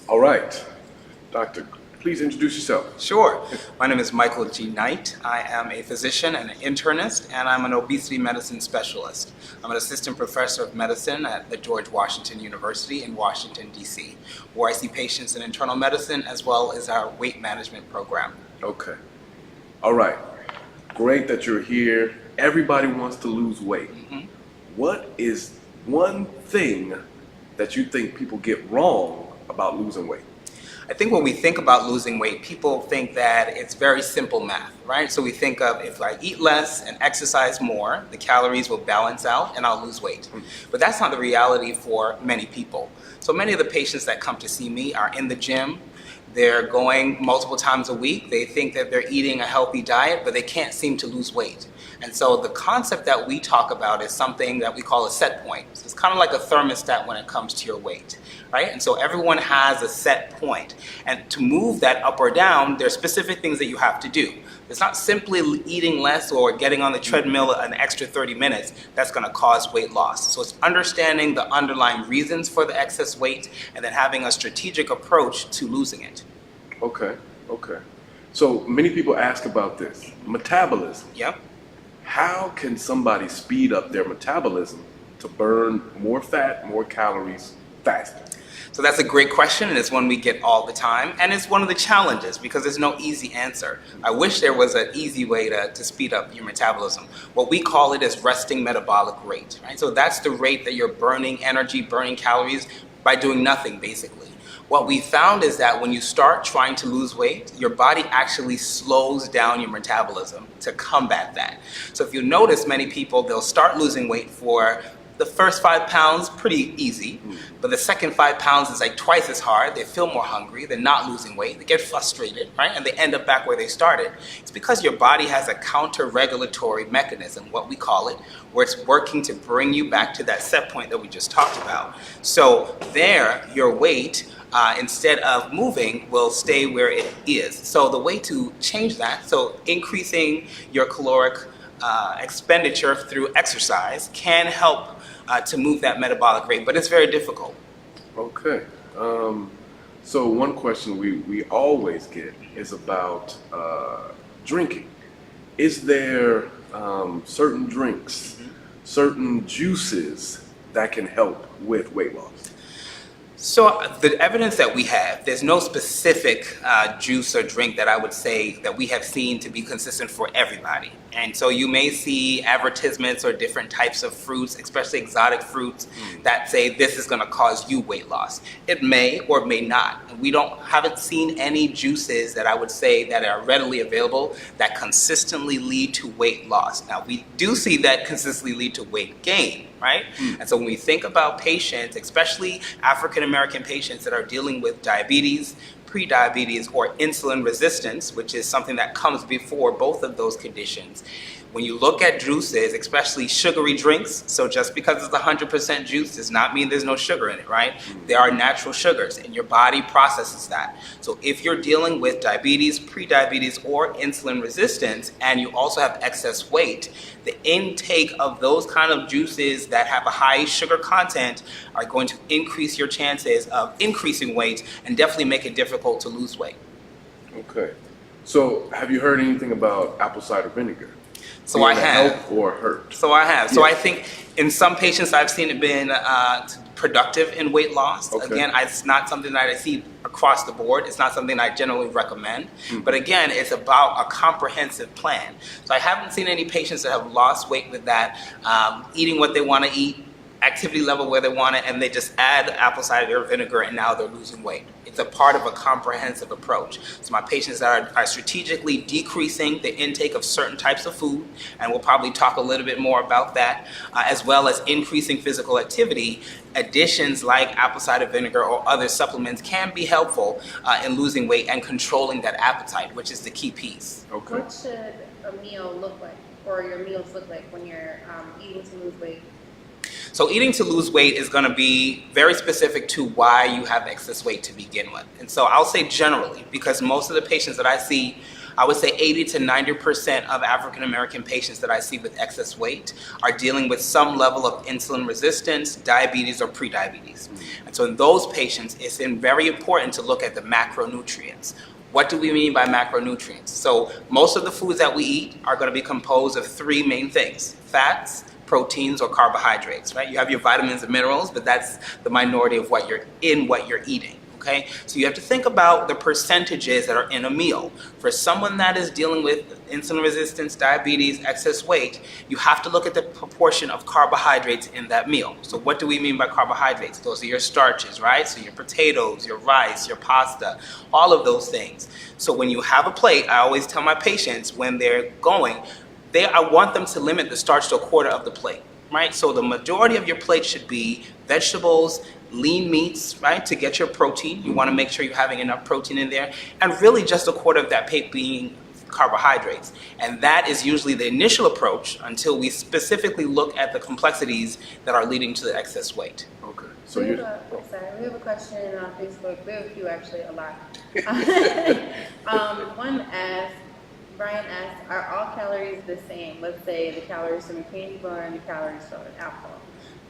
All right. Doctor, please introduce yourself. Sure. My name is Michael G. Knight. I am a physician and an internist, and I'm an obesity medicine specialist. I'm an assistant professor of medicine at the George Washington University in Washington, D.C., where I see patients in internal medicine as well as our weight management program. Okay. All right. Great that you're here. Everybody wants to lose weight. What is one thing that you think people get wrong about losing weight? I think when we think about losing weight, people think that it's very simple math, right? So we think of if I eat less and exercise more, the calories will balance out and I'll lose weight. But that's not the reality for many people. So many of the patients that come to see me are in the gym. They're going multiple times a week. They think that they're eating a healthy diet, but they can't seem to lose weight. And so the concept that we talk about is something that we call a set point. So it's kind of like a thermostat when it comes to your weight, right? And so everyone has a set point. And to move that up or down, there are specific things that you have to do. It's not simply eating less or getting on the treadmill an extra 30 minutes that's going to cause weight loss. So it's understanding the underlying reasons for the excess weight and then having a strategic approach to losing it. Okay. So many people ask about this. Metabolism. Yep. How can somebody speed up their metabolism to burn more fat, more calories faster? So that's a great question, and it's one we get all the time, and it's one of the challenges because there's no easy answer. I wish there was an easy way to speed up your metabolism. What we call it is resting metabolic rate, right? So that's the rate that you're burning energy, burning calories by doing nothing, basically. What we found is that when you start trying to lose weight, your body actually slows down your metabolism to combat that. So if you notice, many people, they'll start losing weight for the first 5 pounds, pretty easy, but the second 5 pounds is like twice as hard. They feel more hungry, they're not losing weight, they get frustrated, right? And they end up back where they started. It's because your body has a counter-regulatory mechanism, what we call it, where it's working to bring you back to that set point that we just talked about. So there, your weight, instead of moving, will stay where it is. So the way to change that, so increasing your caloric expenditure through exercise can help to move that metabolic rate, but it's very difficult. Okay. So one question we always get is about drinking. Is there certain drinks, certain juices that can help with weight loss? So the evidence that we have, there's no specific juice or drink that I would say that we have seen to be consistent for everybody. And so you may see advertisements or different types of fruits, especially exotic fruits, that say this is going to cause you weight loss. It may or may not. We haven't seen any juices that I would say that are readily available that consistently lead to weight loss. Now, we do see that consistently lead to weight gain, right? And so when we think about patients, especially African American patients that are dealing with diabetes, pre-diabetes, or insulin resistance, which is something that comes before both of those conditions. When you look at juices, especially sugary drinks, so just because it's 100% juice does not mean there's no sugar in it, right? There are natural sugars and your body processes that. So if you're dealing with diabetes, pre-diabetes, or insulin resistance, and you also have excess weight, the intake of those kind of juices that have a high sugar content are going to increase your chances of increasing weight and definitely make it difficult to lose weight. Okay. So have you heard anything about apple cider vinegar? So I have. Help or hurt? So I have. So I think in some patients I've seen it been productive in weight loss. Okay. Again, it's not something that I see across the board. It's not something I generally recommend. But again, it's about a comprehensive plan. So I haven't seen any patients that have lost weight with that, eating what they want to eat, activity level where they want it, and they just add apple cider vinegar and now they're losing weight. It's a part of a comprehensive approach. So my patients are strategically decreasing the intake of certain types of food, and we'll probably talk a little bit more about that, as well as increasing physical activity. Additions like apple cider vinegar or other supplements can be helpful in losing weight and controlling that appetite, which is the key piece. Okay. What should a meal look like, or your meals look like when you're eating to lose weight? So eating to lose weight is going to be very specific to why you have excess weight to begin with. And so I'll say generally, because most of the patients that I see I would say 80 to 90% of African American patients that I see with excess weight are dealing with some level of insulin resistance, diabetes, or prediabetes. And so in those patients, it's very important to look at the macronutrients. What do we mean by macronutrients? So most of the foods that we eat are going to be composed of three main things: fats, proteins, or carbohydrates, right? You have your vitamins and minerals, but that's the minority of what you're eating. Okay, so you have to think about the percentages that are in a meal. For someone that is dealing with insulin resistance, diabetes, excess weight, you have to look at the proportion of carbohydrates in that meal. So what do we mean by carbohydrates? Those are your starches, right? So your potatoes, your rice, your pasta, all of those things. So when you have a plate, I always tell my patients when they're going, I want them to limit the starch to a quarter of the plate, right? So the majority of your plate should be vegetables, lean meats, right, to get your protein. You want to make sure you're having enough protein in there, and really just a quarter of that plate being carbohydrates. And that is usually the initial approach until we specifically look at the complexities that are leading to the excess weight. Okay. So we have a question on Facebook. We have a few, actually, a lot. Brian asks, are all calories the same? Let's say the calories from a candy bar and the calories from alcohol.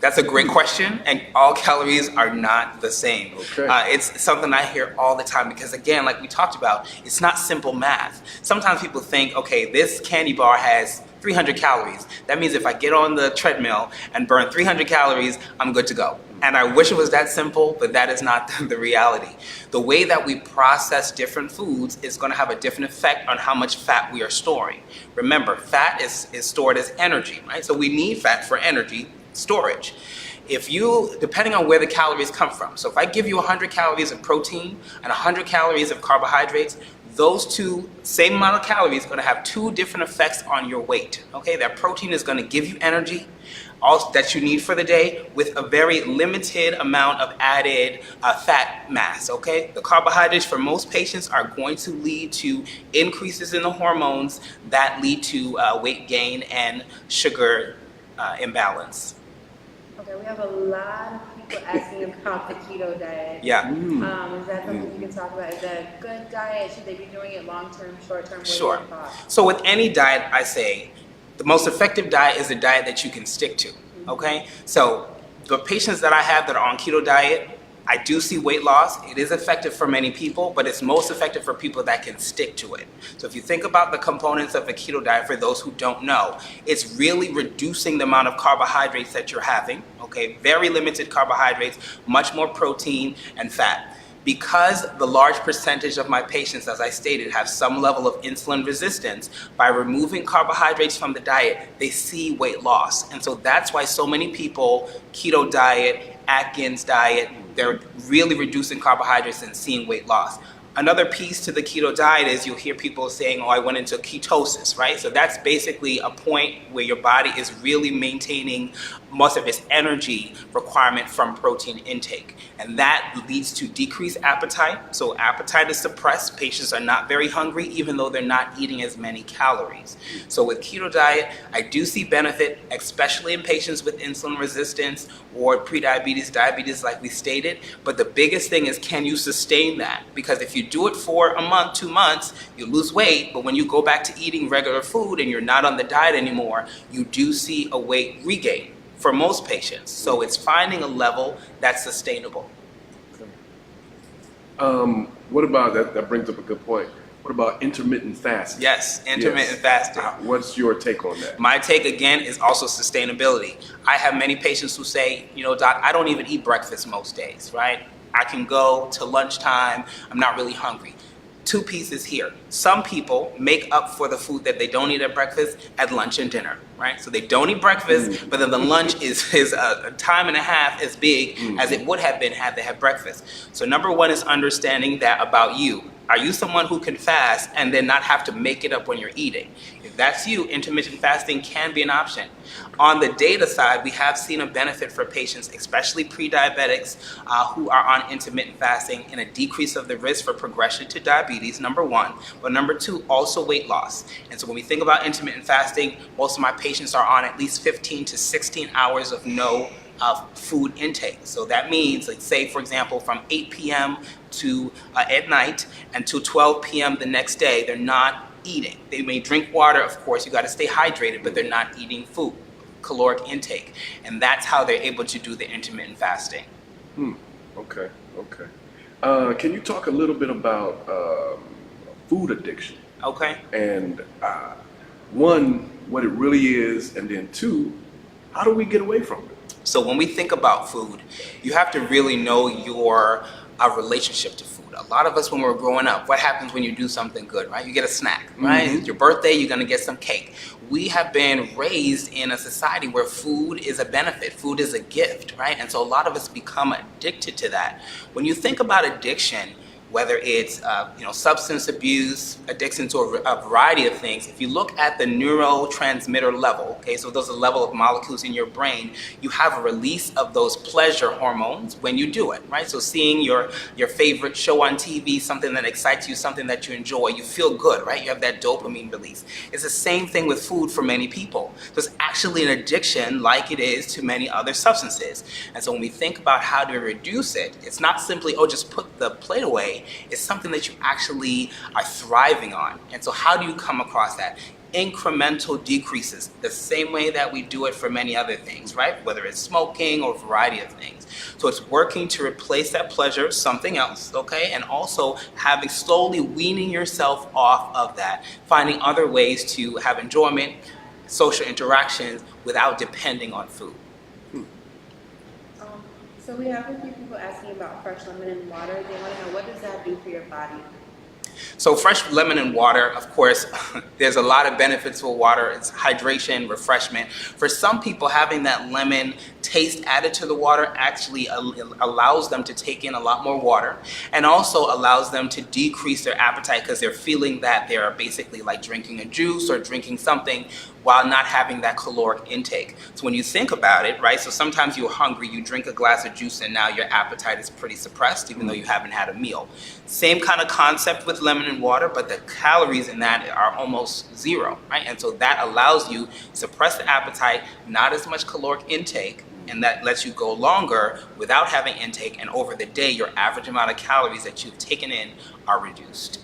That's a great question, and all calories are not the same. Okay. It's something I hear all the time because, again, like we talked about, it's not simple math. Sometimes people think, okay, this candy bar has 300 calories. That means if I get on the treadmill and burn 300 calories, I'm good to go. And I wish it was that simple, but that is not the reality. The way that we process different foods is going to have a different effect on how much fat we are storing. Remember, fat is stored as energy, right? So we need fat for energy storage. Depending on where the calories come from, so if I give you 100 calories of protein and 100 calories of carbohydrates, those two same amount of calories are going to have two different effects on your weight. Okay, that protein is going to give you energy that you need for the day with a very limited amount of added fat mass. Okay, the carbohydrates for most patients are going to lead to increases in the hormones that lead to weight gain and sugar imbalance. Okay, we have a lot of people asking about the keto diet. Yeah. Is that something you can talk about? Is that a good diet? Should they be doing it long-term, short-term? Sure. So with any diet, I say the most effective diet is a diet that you can stick to. Okay? So the patients that I have that are on keto diet, I do see weight loss. It is effective for many people, but it's most effective for people that can stick to it. So if you think about the components of a keto diet, for those who don't know, it's really reducing the amount of carbohydrates that you're having, okay? Very limited carbohydrates, much more protein and fat. Because the large percentage of my patients, as I stated, have some level of insulin resistance, by removing carbohydrates from the diet, they see weight loss. And so that's why so many people, keto diet, Atkins diet, they're really reducing carbohydrates and seeing weight loss. Another piece to the keto diet is you'll hear people saying, oh, I went into ketosis, right? So that's basically a point where your body is really maintaining most of its energy requirement from protein intake. And that leads to decreased appetite. So appetite is suppressed. Patients are not very hungry, even though they're not eating as many calories. So with keto diet, I do see benefit, especially in patients with insulin resistance or prediabetes, diabetes, like we stated. But the biggest thing is, can you sustain that? Because if you do it for a month, 2 months, you lose weight. But when you go back to eating regular food and you're not on the diet anymore, you do see a weight regain for most patients. So it's finding a level that's sustainable. What about that? That brings up a good point. What about intermittent fasting? Yes, intermittent fasting. What's your take on that? My take, again, is also sustainability. I have many patients who say, doc, I don't even eat breakfast most days, right? I can go to lunchtime, I'm not really hungry. Two pieces here. Some people make up for the food that they don't eat at breakfast at lunch and dinner, right? So they don't eat breakfast, but then the lunch is a time and a half as big as it would have been had they had breakfast. So number one is understanding that about you. Are you someone who can fast and then not have to make it up when you're eating? If that's you, intermittent fasting can be an option. On the data side, we have seen a benefit for patients, especially pre-diabetics who are on intermittent fasting, in a decrease of the risk for progression to diabetes, number one. But number two, also weight loss. And so when we think about intermittent fasting, most of my patients are on at least 15 to 16 hours of no food intake. So that means, let's say, for example, from 8 p.m. to at night until 12 p.m. the next day, they're not eating. They may drink water, of course, you got to stay hydrated, but they're not eating food, caloric intake. And that's how they're able to do the intermittent fasting. Okay. Can you talk a little bit about food addiction? Okay. And one, what it really is, and then two, how do we get away from it? So when we think about food, you have to really know your relationship to food. A lot of us, when we're growing up, what happens when you do something good, right? You get a snack, right? It's your birthday, you're gonna get some cake. We have been raised in a society where food is a benefit, food is a gift, right? And so a lot of us become addicted to that. When you think about addiction, whether it's substance abuse, addiction to a variety of things, if you look at the neurotransmitter level, okay, so those are the level of molecules in your brain, you have a release of those pleasure hormones when you do it, right? So seeing your favorite show on TV, something that excites you, something that you enjoy, you feel good, right? You have that dopamine release. It's the same thing with food for many people. So it's actually an addiction like it is to many other substances. And so when we think about how to reduce it, it's not simply, just put the plate away. It's something that you actually are thriving on. And so how do you come across that? Incremental decreases, the same way that we do it for many other things, right? Whether it's smoking or a variety of things. So it's working to replace that pleasure with something else, okay? And also slowly weaning yourself off of that, finding other ways to have enjoyment, social interactions without depending on food. So we have a few people asking about fresh lemon and water. They want to know, what does that do for your body? So fresh lemon and water, of course, there's a lot of benefits for water. It's hydration, refreshment. For some people, having that lemon taste added to the water actually allows them to take in a lot more water, and also allows them to decrease their appetite because they're feeling that they're basically like drinking a juice or drinking something while not having that caloric intake. So when you think about it, right, so sometimes you're hungry, you drink a glass of juice, and now your appetite is pretty suppressed even though you haven't had a meal. Same kind of concept with lemon and water, but the calories in that are almost zero, right? And so that allows you to suppress the appetite, not as much caloric intake, and that lets you go longer without having intake, and over the day, your average amount of calories that you've taken in are reduced.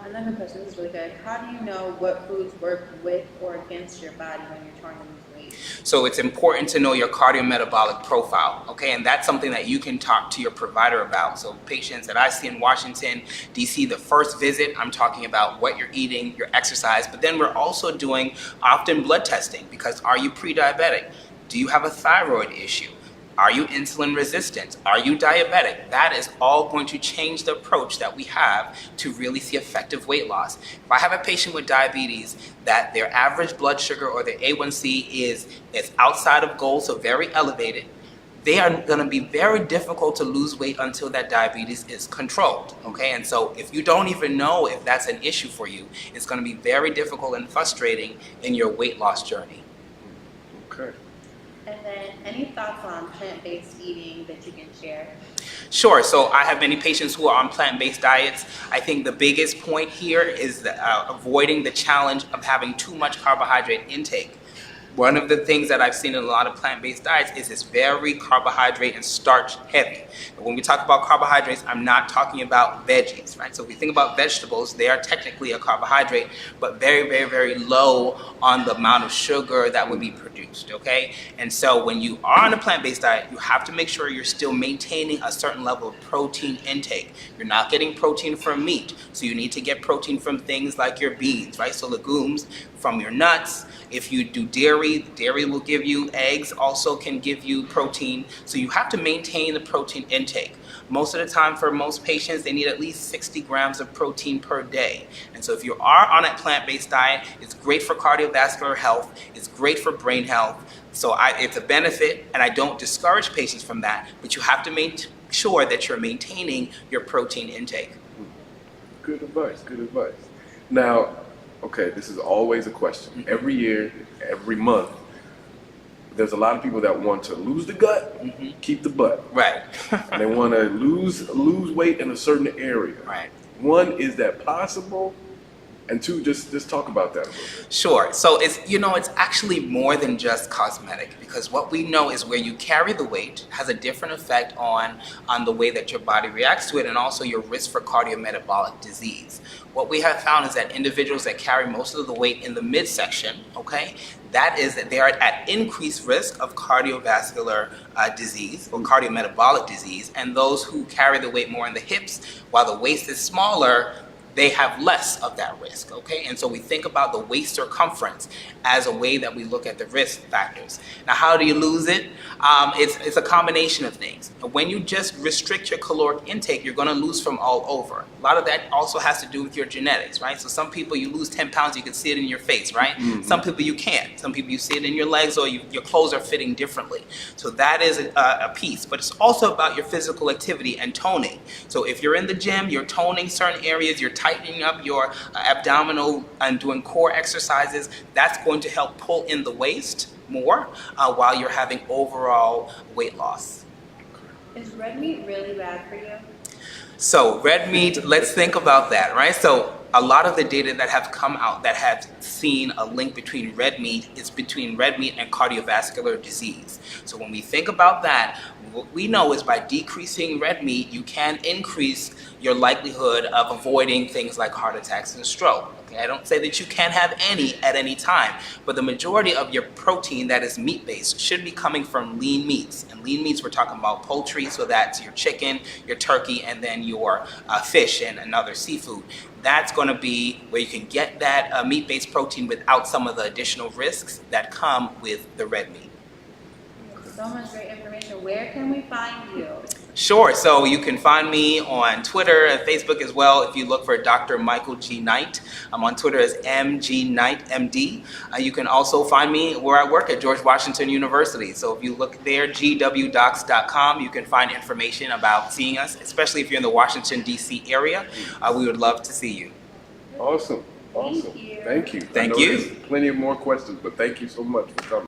Another question, this is really good. How do you know what foods work with or against your body when you're trying to lose weight? So it's important to know your cardiometabolic profile, okay? And that's something that you can talk to your provider about. So patients that I see in Washington, D.C., the first visit, I'm talking about what you're eating, your exercise, but then we're also doing often blood testing, because are you pre-diabetic? Do you have a thyroid issue? Are you insulin resistant? Are you diabetic? That is all going to change the approach that we have to really see effective weight loss. If I have a patient with diabetes that their average blood sugar or their A1C is outside of goal, so very elevated, they are going to be very difficult to lose weight until that diabetes is controlled, okay? And so if you don't even know if that's an issue for you, it's going to be very difficult and frustrating in your weight loss journey. Okay. And then any thoughts on plant-based eating that you can share? Sure. So I have many patients who are on plant-based diets. I think the biggest point here is avoiding the challenge of having too much carbohydrate intake. One of the things that I've seen in a lot of plant-based diets is it's very carbohydrate and starch heavy. And when we talk about carbohydrates, I'm not talking about veggies, right? So if we think about vegetables, they are technically a carbohydrate, but very, very, very low on the amount of sugar that would be produced, okay? And so when you are on a plant-based diet, you have to make sure you're still maintaining a certain level of protein intake. You're not getting protein from meat, so you need to get protein from things like your beans, right? So legumes, from your nuts. If you do dairy will give you, eggs also can give you protein. So you have to maintain the protein intake. Most of the time for most patients, they need at least 60 grams of protein per day. And so if you are on a plant-based diet, it's great for cardiovascular health, it's great for brain health. So it's a benefit, and I don't discourage patients from that, but you have to make sure that you're maintaining your protein intake. Good advice, good advice. Now, okay, this is always a question. Every year, every month, there's a lot of people that want to lose the gut, keep the butt. Right. And they want to lose weight in a certain area. Right. One, is that possible? And two, just talk about that a little bit. Sure. So it's actually more than just cosmetic, because what we know is where you carry the weight has a different effect on the way that your body reacts to it, and also your risk for cardiometabolic disease. What we have found is that individuals that carry most of the weight in the midsection, okay, that is that they are at increased risk of cardiovascular disease or cardiometabolic disease, and those who carry the weight more in the hips, while the waist is smaller, they have less of that risk, okay? And so we think about the waist circumference as a way that we look at the risk factors. Now, how do you lose it? It's a combination of things. When you just restrict your caloric intake, you're gonna lose from all over. A lot of that also has to do with your genetics, right? So some people, you lose 10 pounds, you can see it in your face, right? Mm-hmm. Some people you can't. Some people you see it in your legs, or your clothes are fitting differently. So that is a piece, but it's also about your physical activity and toning. So if you're in the gym, you're toning certain areas, you're tightening up your abdominal and doing core exercises, that's going to help pull in the waist more while you're having overall weight loss. Is red meat really bad for you? So red meat, let's think about that, right? So a lot of the data that have come out that have seen a link between red meat is between red meat and cardiovascular disease. So when we think about that, what we know is by decreasing red meat, you can increase your likelihood of avoiding things like heart attacks and stroke. Okay, I don't say that you can't have any at any time, but the majority of your protein that is meat-based should be coming from lean meats. And lean meats, we're talking about poultry, so that's your chicken, your turkey, and then your fish and another seafood. That's going to be where you can get that meat-based protein without some of the additional risks that come with the red meat. So much great information. Where can we find you? Sure. So you can find me on Twitter and Facebook as well. If you look for Dr. Michael G. Knight, I'm on Twitter as MG Knight MD. You can also find me where I work at George Washington University. So if you look there, gwdocs.com, you can find information about seeing us, especially if you're in the Washington, D.C. area. We would love to see you. Awesome. Thank you. Thank you. Thank I know you. There's plenty of more questions, but thank you so much for coming.